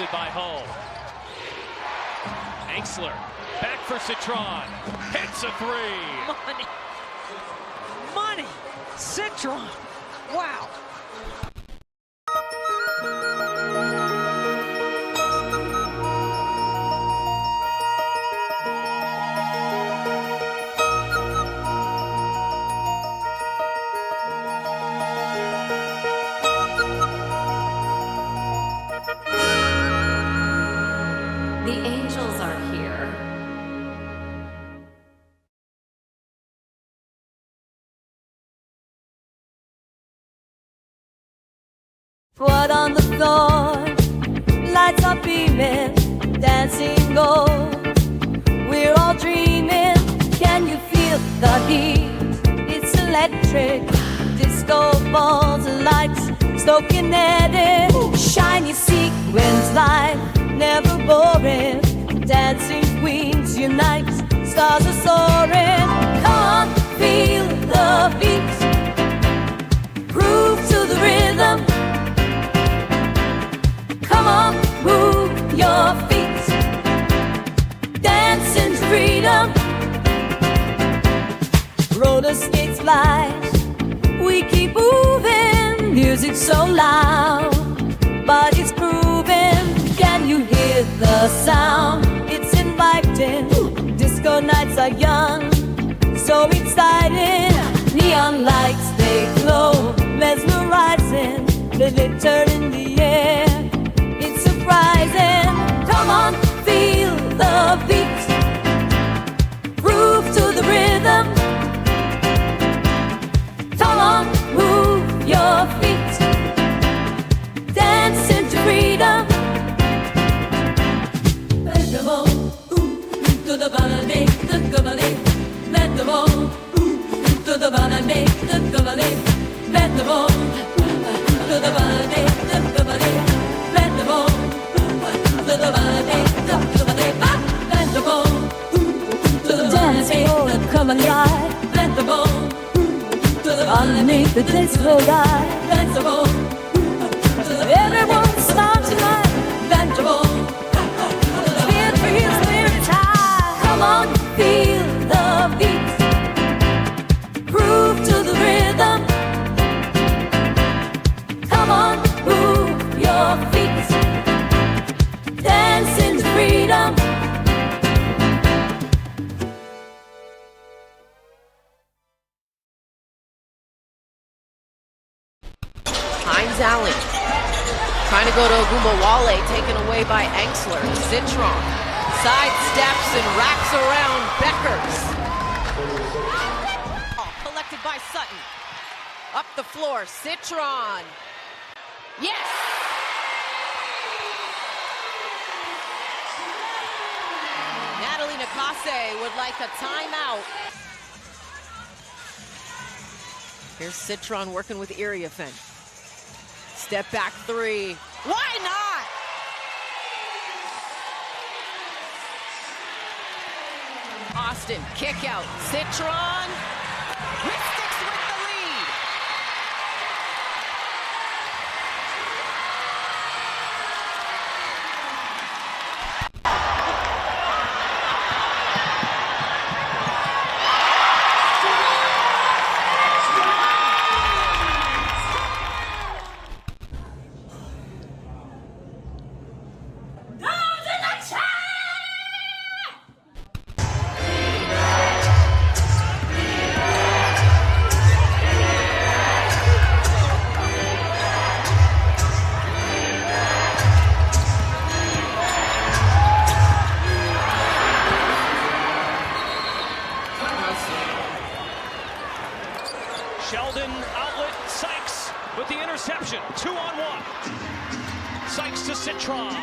rebounded by Hull. Angsler, back for Citron, hits a three. Money, Citron, wow. The angels are here. What on the floor? Lights are beaming, dancing gold. We're all dreaming. Can you feel the heat? It's electric. Disco balls and lights, so kinetic. Shiny sequins light, never boring. Dancing queens unite, stars are soaring. Come on, feel the beat. Groove to the rhythm. Come on, move your feet. Dance into freedom. Roller skates fly. We keep moving. Music so loud, body's grooving. Can you hear the sound? It's inviting. Disco nights are young, so exciting. Neon lights, they glow, mesmerizing. Glitter in the air, it's surprising. Come on, feel the beat. Groove to the rhythm. Come on, move your feet. Dance into freedom. Let the ball, to the ball, make the gummy. Let the ball, to the ball, make the gummy. Let the ball, to the ball, make the gummy. Let the ball, to the ball, make the gummy. Let the ball, to the ball, make the come alive. Let the ball, to the ball, make the disco light. Let the ball, everyone start tonight. Let the ball. Come on, feel the beat. Groove to the rhythm. Come on, move your feet. Dance into freedom. Hines Allen trying to go to Ogumbawale, taken away by Angsler. Citron side steps and wraps around Beckers. Collected by Sutton. Up the floor, Citron. Yes! Natalie Nakase would like a timeout. Here's Citron working with Iriafen. Step back three. Why not? Austin, kick out. Citron. Mystics with the lead. Sheldon outlet, Sykes with the interception, 2-on-1. Sykes to Citron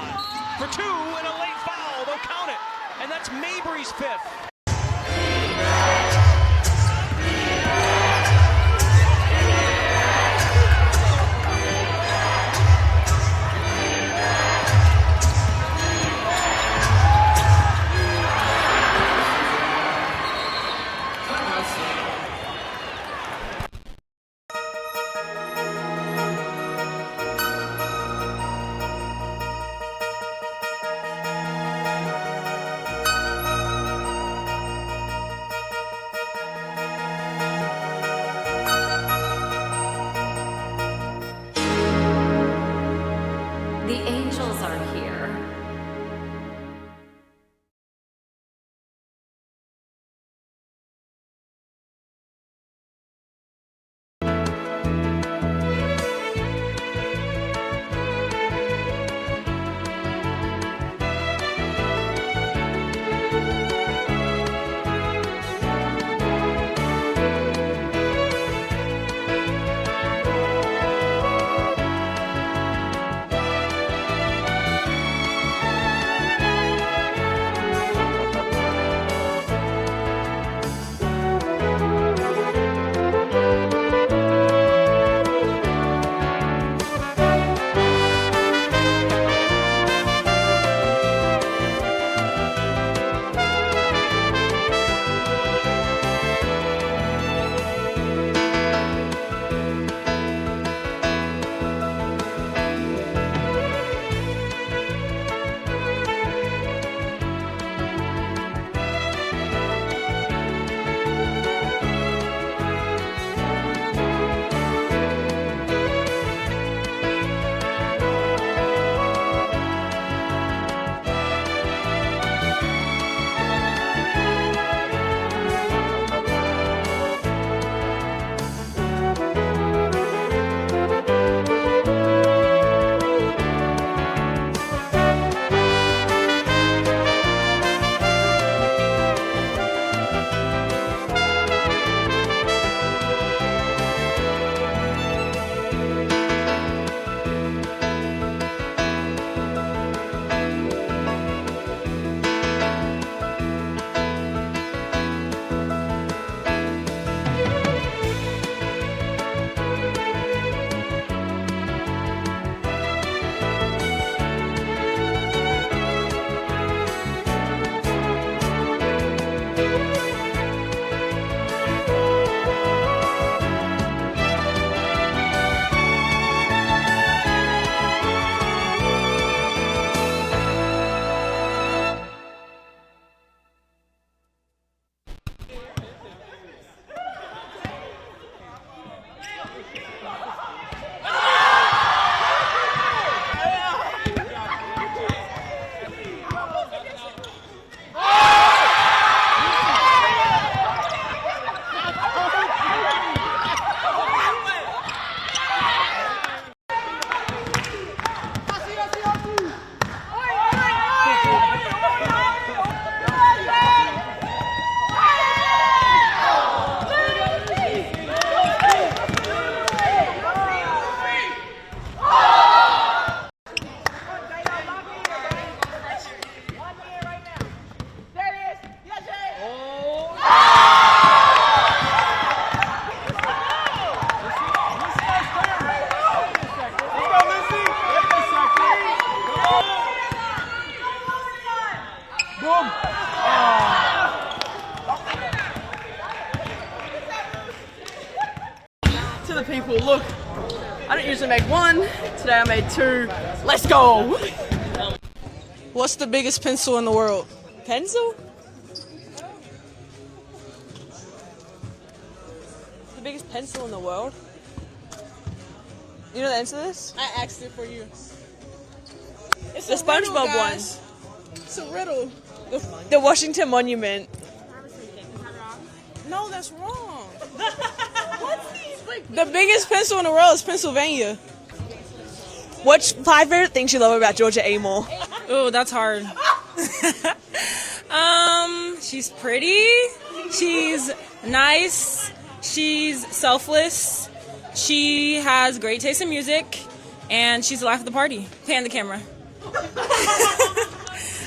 for two and a late foul, they'll count it. And that's Mabry's fifth. The angels are here. To the people, look, I don't usually make one, today I made two, let's go! What's the biggest pencil in the world? Pencil? The biggest pencil in the world? You know the answer to this? I asked it for you. It's the SpongeBob one. It's a riddle. The Washington Monument. No, that's wrong. The biggest pencil in the world is Pennsylvania. What's 5 favorite things you love about Georgia Amore? Oh, that's hard. She's pretty. She's nice. She's selfless. She has great taste in music, and she's the life of the party. Pan the camera.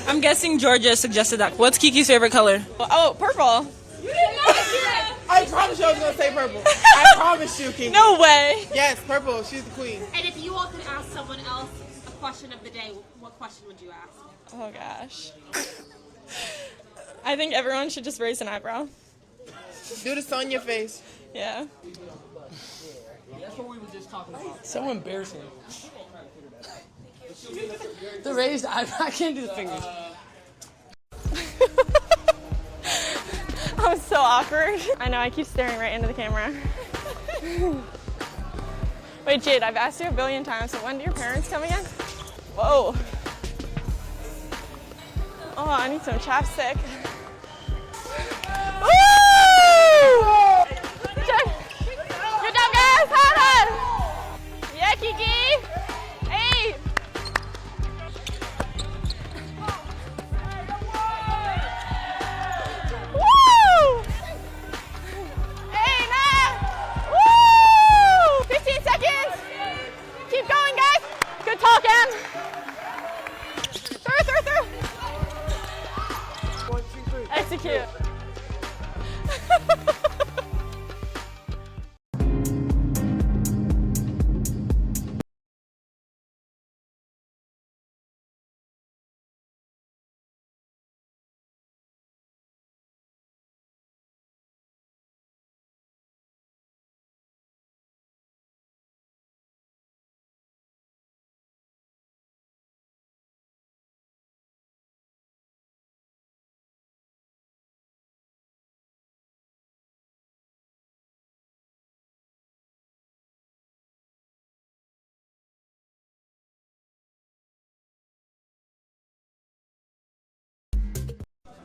I'm guessing Georgia suggested that. What's Kiki's favorite color? Oh, purple. You didn't know that. I promise you I was going to say purple. I promise you, Kiki. No way. Yes, purple. She's the queen. And if you all could ask someone else a question of the day, what question would you ask? Oh, gosh. I think everyone should just raise an eyebrow. Do the Sonia face. Yeah. That's what we were just talking about. So embarrassing. The raised eyebrow. I can't do the fingers. I'm so awkward. I know, I keep staring right into the camera. Wait, Jade, I've asked you a billion times, so when do your parents come again? Whoa. Oh, I need some chapstick. Woo! Good job, guys. Hold on. Yeah, Kiki. Hey. Woo! Hey, man. Woo! 15 seconds. Keep going, guys. Good talking. Through. Execute.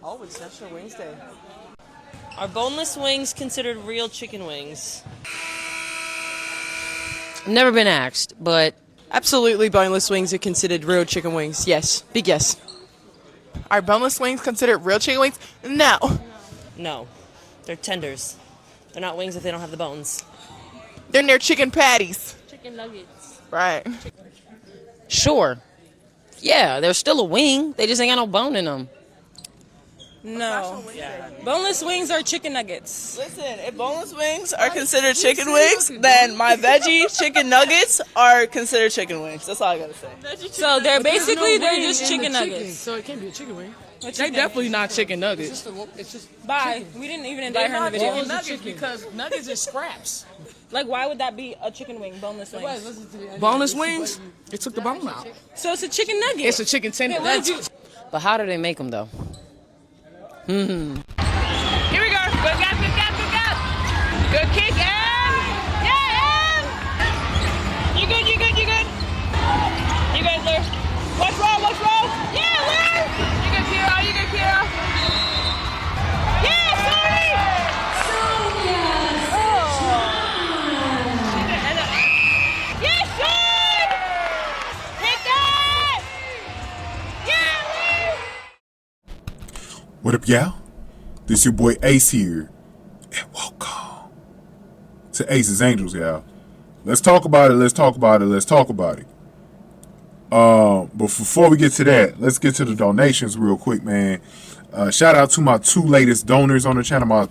Oh, it's National Wings Day. Are boneless wings considered real chicken wings? Never been asked, but Absolutely, boneless wings are considered real chicken wings. Yes, big yes. Are boneless wings considered real chicken wings? No. No. They're tenders. They're not wings if they don't have the bones. They're near chicken patties. Chicken nuggets. Right. sure. Yeah, they're still a wing. They just ain't got no bone in them. No. Boneless wings are chicken nuggets. Listen, if boneless wings are considered chicken wings, then my veggie chicken nuggets are considered chicken wings. That's all I gotta say. So they're basically they're just chicken nuggets. So it can't be a chicken wing. They're They're definitely not chicken nuggets. It's just Bye. We didn't even invite her in the video. Nuggets because nuggets is scraps. Like, why would that be a chicken wing? Boneless wings. Boneless wings, it took the bone out. So it's a chicken nugget. It's a chicken tender. But how do they make them, though? Here we go. Good gap. Good kick and You good. You good, Lur. Watch roll. Yeah, Lur. You good, Kira. Yeah, Sonia. Yes, Sean. Hit that. Yeah, Lur. What up, y'all? This your boy Ace here, and welcome to Ace's Angels, y'all. Let's talk about it. But before we get to that, let's get to the donations real quick, man. Shout out to my two latest donors on the channel,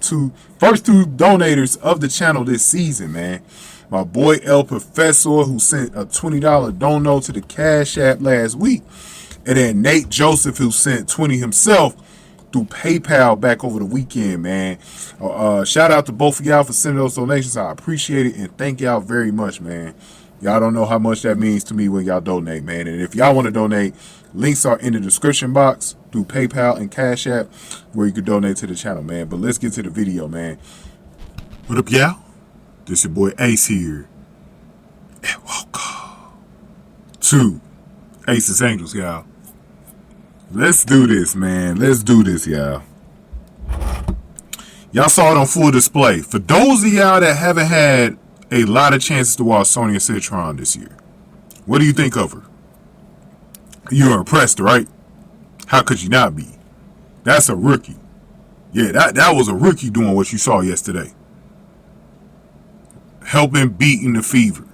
first two donators of the channel this season, man. My boy El Professor, who sent a $20 dono to the Cash App last week, and then Nate Joseph, who sent 20 himself through PayPal back over the weekend, man. Shout out to both of y'all for sending those donations. I appreciate it, and thank y'all very much, man. Y'all don't know how much that means to me when y'all donate, man. And if y'all want to donate, links are in the description box through PayPal and Cash App where you can donate to the channel, man. But let's get to the video, man. What up, y'all? This your boy Ace here, and welcome to Ace's Angels, y'all. Let's do this, man. Let's do this, y'all. Y'all saw it on full display. For those of y'all that haven't had a lot of chances to watch Sonia Citron this year, what do you think of her? You're impressed, right? How could you not be? That's a rookie. Yeah, that was a rookie doing what you saw yesterday. Helping beating the Fever.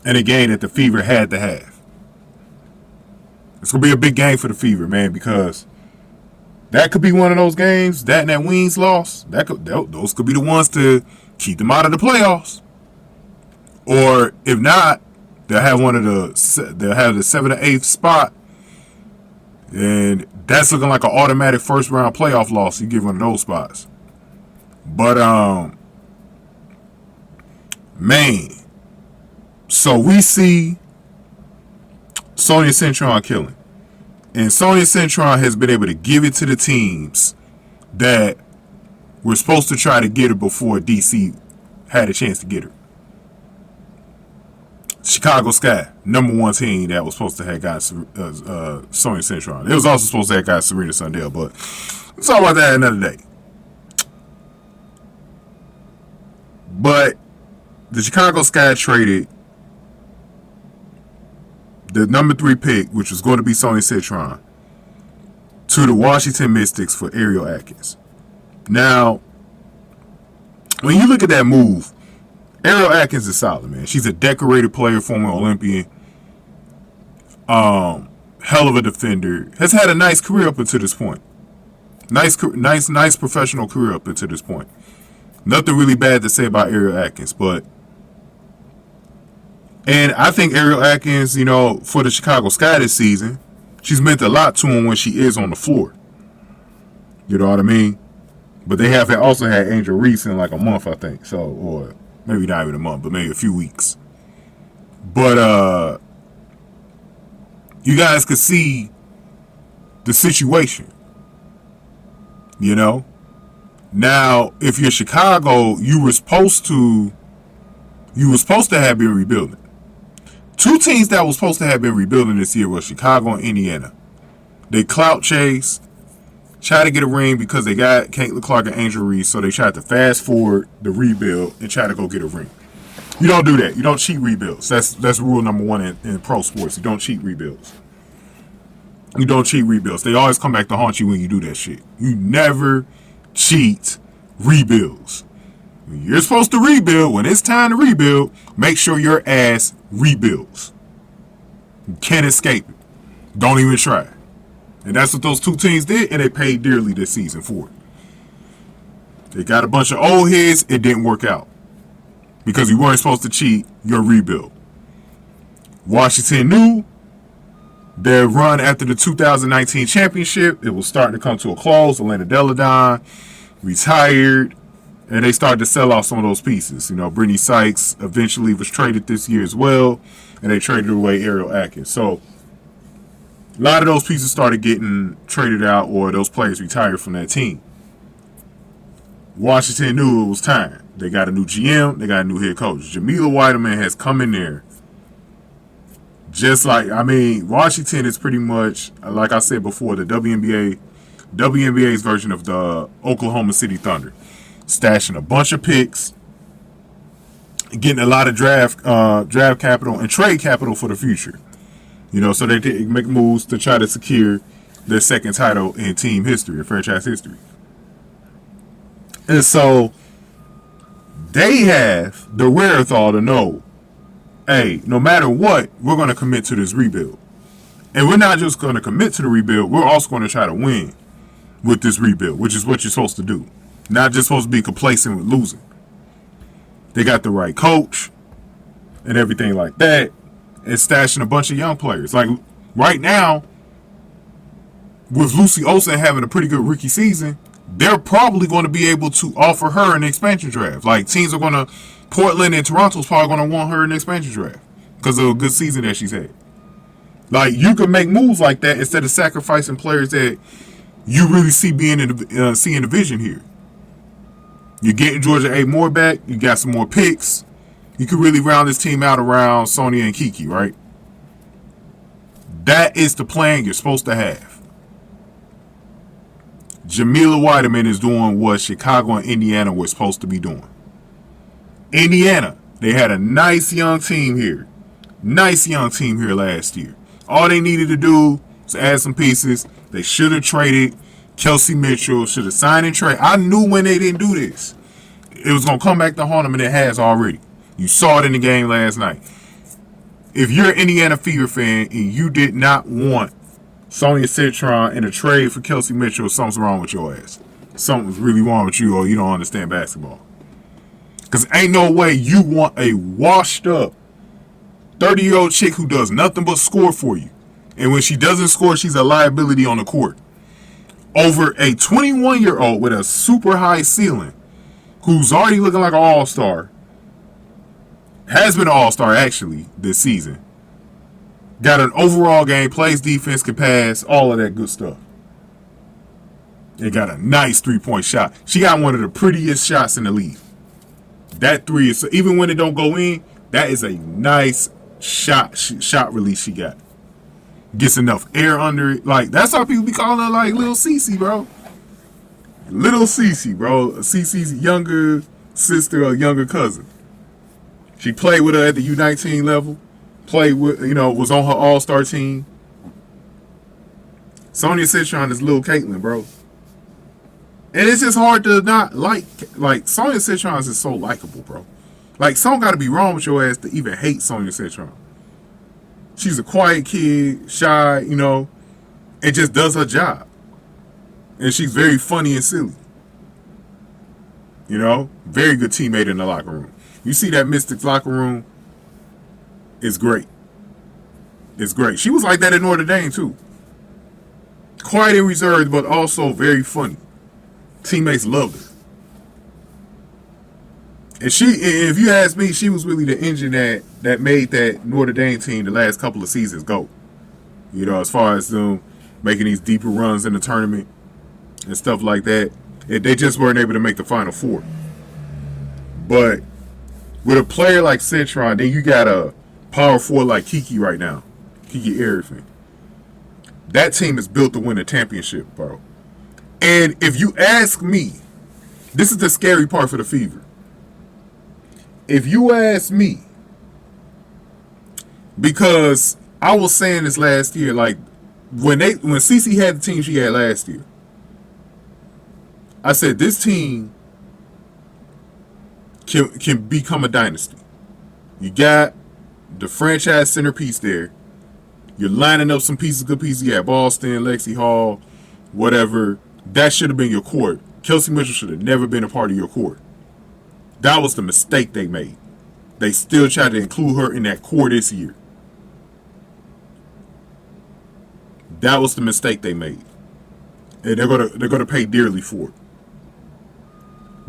And a game that the Fever had to have. It's going to be a big game for the Fever, man, because that could be one of those games, that and that Wings loss, those could be the ones to keep them out of the playoffs. Or if not, they'll have the 7th or 8th spot, and that's looking like an automatic first round playoff loss. You give one of those spots. But man, so we see Sonia Citron killing. And Sonia Citron has been able to give it to the teams that were supposed to try to get her before DC had a chance to get her. Chicago Sky, #1 team that was supposed to have got Sonia Citron. It was also supposed to have got Serena Sundell, but let's talk about that another day. But the Chicago Sky traded the #3 pick, which was going to be Sonia Citron, to the Washington Mystics for Ariel Atkins. Now, when you look at that move, Ariel Atkins is solid, man. She's a decorated player, former Olympian. Hell of a defender. Has had a nice career up until this point. Nice professional career up until this point. Nothing really bad to say about Ariel Atkins, and I think Ariel Atkins, for the Chicago Sky this season, she's meant a lot to him when she is on the floor. You know what I mean? But they have also had Angel Reese in like a month, I think. So, or maybe not even a month, but maybe a few weeks. But you guys could see the situation. Now, if you're Chicago, you were supposed to have been rebuilding. Two teams that were supposed to have been rebuilding this year were Chicago and Indiana. They clout chase, try to get a ring because they got Caitlin Clark and Angel Reese, so they tried to fast forward the rebuild and try to go get a ring. You don't do that. You don't cheat rebuilds. That's rule #1 in pro sports. You don't cheat rebuilds. You don't cheat rebuilds. They always come back to haunt you when you do that shit. You never cheat rebuilds. When you're supposed to rebuild, when it's time to rebuild, make sure your ass rebuilds. You can't escape it. Don't even try. And that's what those two teams did, and they paid dearly this season for it. They got a bunch of old heads, it didn't work out. Because you weren't supposed to cheat your rebuild. Washington knew their run after the 2019 championship, it was starting to come to a close. Elena Deladon retired, and they started to sell off some of those pieces. Brittany Sykes eventually was traded this year as well, and they traded away Ariel Atkins. So a lot of those pieces started getting traded out, or those players retired from that team. Washington knew it was time. They got a new GM, they got a new head coach. Jamila Whiteman has come in there. Washington is pretty much, like I said before, the WNBA's version of the Oklahoma City Thunder. Stashing a bunch of picks, getting a lot of draft capital and trade capital for the future. So they did make moves to try to secure their second title in team history, or franchise history. And so they have the wherewithal to know, hey, no matter what, we're going to commit to this rebuild. And we're not just going to commit to the rebuild, we're also going to try to win with this rebuild, which is what you're supposed to do. Not just supposed to be complacent with losing. They got the right coach and everything like that, and stashing a bunch of young players. Like right now, with Lucy Olsen having a pretty good rookie season, they're probably going to be able to offer her an expansion draft. Like teams are going to, Portland and Toronto's probably going to want her in the expansion draft because of a good season that she's had. Like you can make moves like that instead of sacrificing players that you really see seeing the vision here. You're getting Georgia A. Moore back. You got some more picks. You can really round this team out around Sonia and Kiki, right? That is the plan you're supposed to have. Jamila Whiteman is doing what Chicago and Indiana were supposed to be doing. Indiana, they had a nice young team here. Nice young team here last year. All they needed to do was add some pieces. They should have traded Kelsey Mitchell, should have signed and trade. I knew when they didn't do this, it was going to come back to haunt them, and it has already. You saw it in the game last night. If you're an Indiana Fever fan and you did not want Sonia Citron in a trade for Kelsey Mitchell, something's wrong with your ass. Something's really wrong with you, or you don't understand basketball. Because ain't no way you want a washed up 30-year-old chick who does nothing but score for you. And when she doesn't score, she's a liability on the court. Over a 21-year-old with a super high ceiling who's already looking like an all-star. Has been an all-star, actually, this season. Got an overall game, plays defense, can pass, all of that good stuff. And got a nice three-point shot. She got one of the prettiest shots in the league. That three is, even when it don't go in, that is a nice shot release she got. Gets enough air under it. Like, that's how people be calling her, like, Little Cece, bro. Little Cece, bro. Cece's younger sister or younger cousin. She played with her at the U19 level. Played with, was on her all-star team. Sonia Citron is little Caitlyn, bro. And it's just hard to not like Sonia Citron is so likable, bro. Like, something got to be wrong with your ass to even hate Sonia Citron. She's a quiet kid, shy, and just does her job. And she's very funny and silly. Very good teammate in the locker room. You see that Mystics locker room? It's great. It's great. She was like that at Notre Dame, too. Quiet and reserved, but also very funny. Teammates loved her. And if you ask me, she was really the engine that made that Notre Dame team the last couple of seasons go. As far as them making these deeper runs in the tournament and stuff like that. They just weren't able to make the Final Four. But with a player like Citron, then you got a power forward like Kiki right now. Kiki Iriafen. That team is built to win a championship, bro. And if you ask me, this is the scary part for the Fever. If you ask me, because I was saying this last year, like when Cece had the team she had last year, I said this team can become a dynasty. You got the franchise centerpiece there. You're lining up some pieces, good pieces. You got Boston, Lexi Hall, whatever. That should have been your core. Kelsey Mitchell should have never been a part of your core. That was the mistake they made. They still tried to include her in that core this year. That was the mistake they made. And they're gonna pay dearly for it.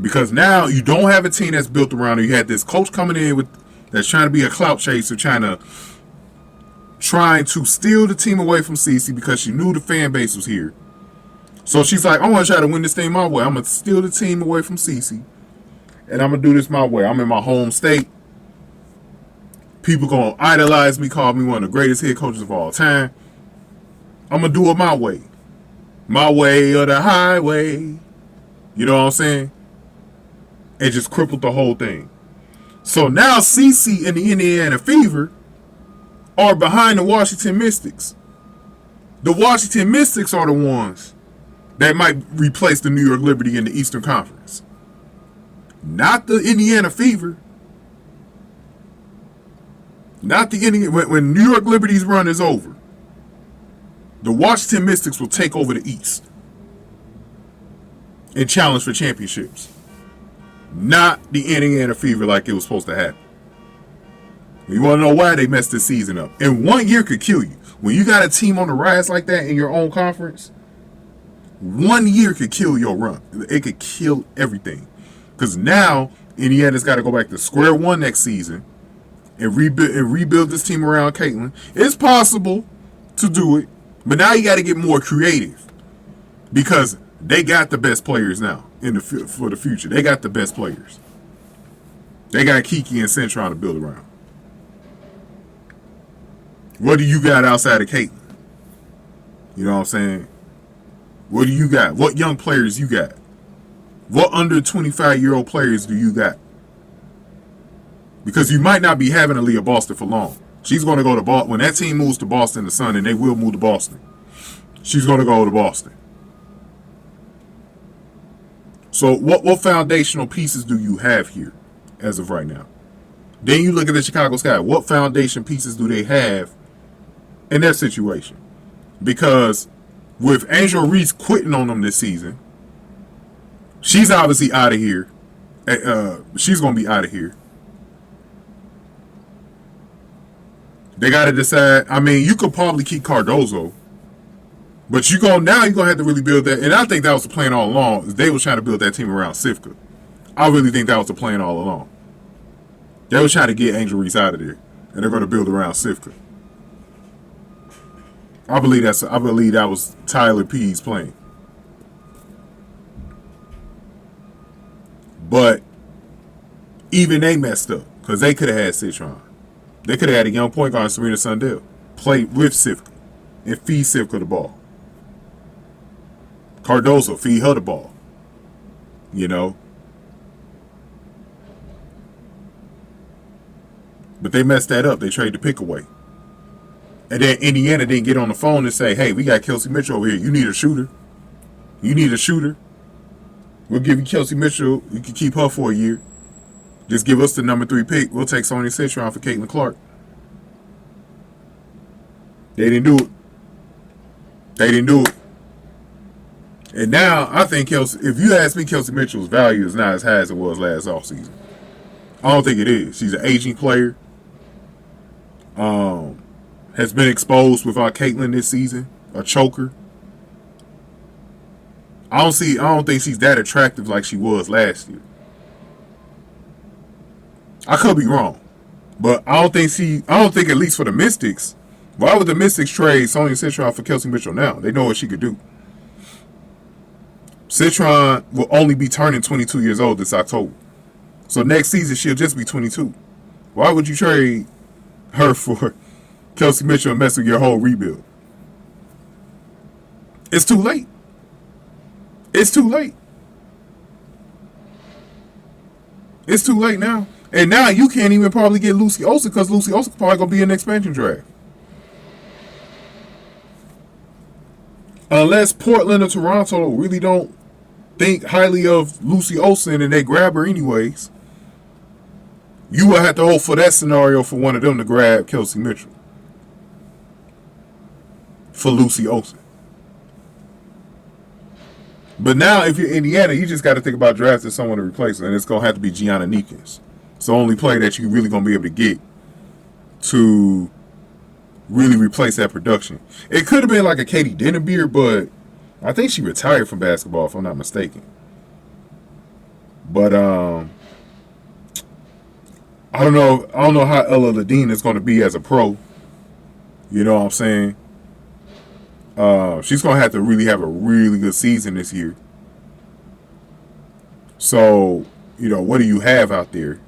Because now you don't have a team that's built around her. You had this coach coming in that's trying to be a clout chaser, trying to steal the team away from Cece because she knew the fan base was here. So she's like, I want to try to win this thing my way. I'm going to steal the team away from Cece. And I'm going to do this my way. I'm in my home state. People going to idolize me, call me one of the greatest head coaches of all time. I'm going to do it my way. My way or the highway. You know what I'm saying? And just crippled the whole thing. So now Cece and the Indiana Fever are behind the Washington Mystics. The Washington Mystics are the ones that might replace the New York Liberty in the Eastern Conference. Not the Indiana Fever. Not the Indiana. When New York Liberty's run is over, the Washington Mystics will take over the East and challenge for championships. Not the Indiana Fever like it was supposed to happen. You want to know why they messed this season up? And 1 year could kill you. When you got a team on the rise like that in your own conference, 1 year could kill your run. It could kill everything. Because now Indiana's got to go back to square one next season and rebuild this team around Caitlyn. It's possible to do it, but now you got to get more creative because they got the best players now for the future. They got the best players. They got Kiki and Citron to build around. What do you got outside of Caitlyn? You know what I'm saying? What do you got? What young players you got? What under 25-year-old players do you got? Because you might not be having Aliyah Boston for long. She's going to go to Boston. When that team moves to Boston, the Sun, and they will move to Boston, she's going to go to Boston. So what foundational pieces do you have here as of right now? Then you look at the Chicago Sky. What foundation pieces do they have in their situation? Because with Angel Reese quitting on them this season, she's obviously out of here. She's going to be out of here. They got to decide. I mean, you could probably keep Cardozo, but you're going to have to really build that. And I think that was the plan all along. They were trying to build that team around Sifka. I really think that was the plan all along. They were trying to get Angel Reese out of there, and they're going to build around Sifka. I believe that was Tyler P's plan. But even they messed up because they could have had Citron. They could have had a young point guard, Serena Sundell, play with Sivka and feed Sivka the ball. Cardozo, feed her the ball. You know? But they messed that up. They traded the pick away. And then Indiana didn't get on the phone and say, hey, we got Kelsey Mitchell over here. You need a shooter. You need a shooter. We'll give you Kelsey Mitchell. You can keep her for a year. Just give us the number 3 pick. We'll take Sonia Citron for Caitlin Clark. They didn't do it. They didn't do it. And now, I think Kelsey, if you ask me, Kelsey Mitchell's value is not as high as it was last offseason. I don't think it is. She's an aging player. Has been exposed without Caitlin this season. A choker. I don't think she's that attractive like she was last year. I could be wrong. But I don't think at least for the Mystics, why would the Mystics trade Sonia Citron for Kelsey Mitchell now? They know what she could do. Citron will only be turning 22 years old this October. So next season, she'll just be 22. Why would you trade her for Kelsey Mitchell and mess with your whole rebuild? It's too late. It's too late. It's too late now. And now you can't even probably get Lucy Olsen because Lucy Olsen probably going to be in the expansion draft. Unless Portland or Toronto really don't think highly of Lucy Olsen and they grab her anyways, you will have to hope for that scenario for one of them to grab Kelsey Mitchell for Lucy Olsen. But now, if you're Indiana, you just got to think about drafting someone to replace her, and it's going to have to be Gianna Neekins. It's the only player that you're really going to be able to get to really replace that production. It could have been like a Katie Dennebeer, but I think she retired from basketball, if I'm not mistaken. But I don't know how Ella Ladine is going to be as a pro. You know what I'm saying? She's going to have to really have a really good season this year. So, you know, what do you have out there?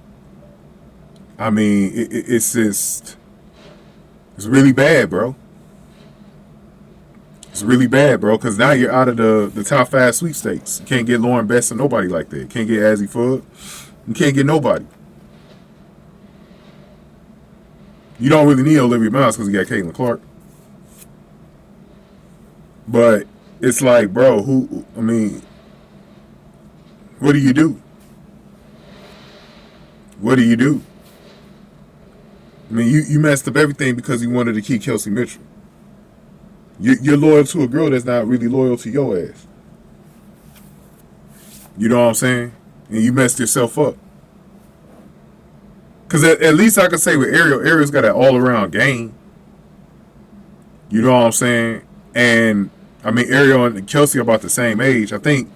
I mean, it's just, it's really bad, bro. It's really bad, bro, because now you're out of the top 5 sweepstakes. You can't get Lauren Best or nobody like that. You can't get Azzy Fudd. You can't get nobody. You don't really need Olivia Miles because you got Caitlin Clark. But it's like, bro, what do you do? What do you do? I mean, you messed up everything because you wanted to keep Kelsey Mitchell. You're loyal to a girl that's not really loyal to your ass. You know what I'm saying? And you messed yourself up. Because at least I could say with Ariel's got an all-around game. You know what I'm saying? And, I mean, Ariel and Kelsey are about the same age. I think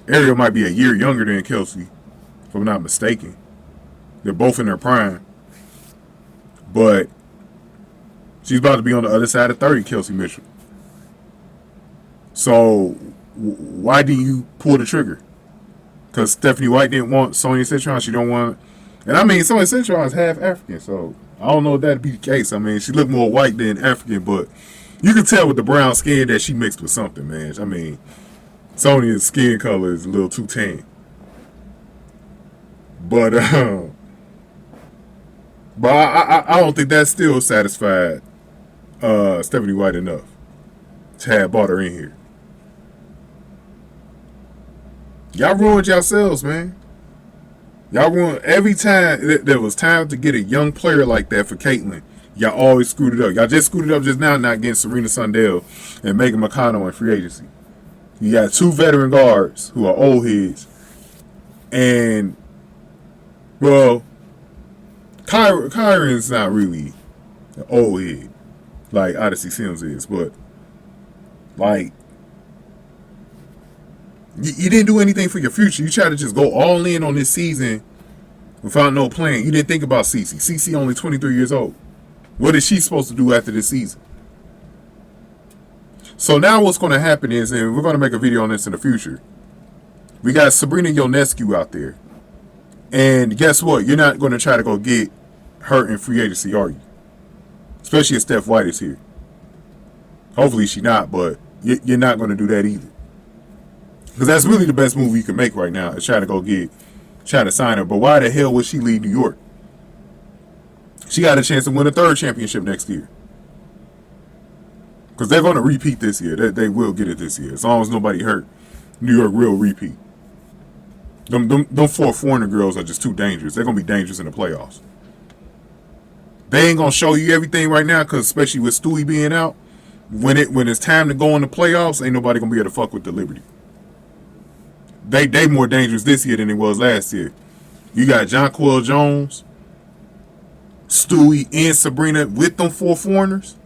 Ariel might be a year younger than Kelsey, if I'm not mistaken. They're both in their prime. But she's about to be on the other side of 30, Kelsey Mitchell. So why do you pull the trigger? Because Stephanie White didn't want Sonia Citron. She don't want... And I mean, Sonia Citron is half African, so I don't know if that'd be the case. I mean, she looked more white than African, but you can tell with the brown skin that she mixed with something, man. I mean, Sonia's skin color is a little too tan. But I don't think that still satisfied Stephanie White enough to have brought her in here. Y'all ruined yourselves, man. Y'all ruined every time there was time to get a young player like that for Caitlin. Y'all always screwed it up. Y'all just screwed it up just now, not getting Serena Sundell and Megan McConnell in free agency. You got 2 veteran guards who are old heads. And, well, Kyron's not really an old head like Odyssey Sims is, but, like, you didn't do anything for your future. You tried to just go all in on this season without no plan. You didn't think about Cece. Cece only 23 years old. What is she supposed to do after this season? So now what's going to happen is, and we're going to make a video on this in the future, we got Sabrina Ionescu out there. And guess what? You're not going to try to go get hurt in free agency, are you? Especially if Steph White is here. Hopefully she not, but you're not going to do that either. Because that's really the best move you can make right now is try to sign her. But why the hell would she leave New York? She got a chance to win a third championship next year. Because they're going to repeat this year. They will get it this year. As long as nobody hurt, New York will repeat. Them 4 foreigner girls are just too dangerous. They're going to be dangerous in the playoffs. They ain't going to show you everything right now because especially with Stewie being out, when it's time to go in the playoffs, ain't nobody going to be able to fuck with the Liberty. They more dangerous this year than it was last year. You got Jonquel Jones, Stewie, and Sabrina with them 4 foreigners.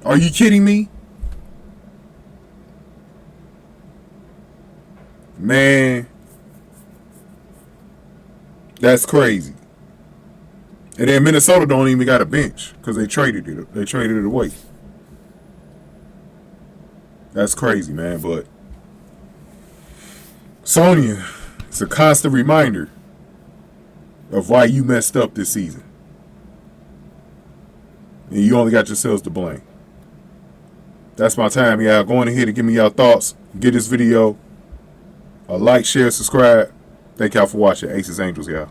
Are you kidding me? Man, that's crazy. And then Minnesota don't even got a bench because they traded it. They traded it away. That's crazy, man. But Sonia, it's a constant reminder of why you messed up this season. And you only got yourselves to blame. That's my time, y'all. Go on ahead and give me your thoughts. Give this video a like, share, subscribe. Thank y'all for watching. Aces Angels, y'all.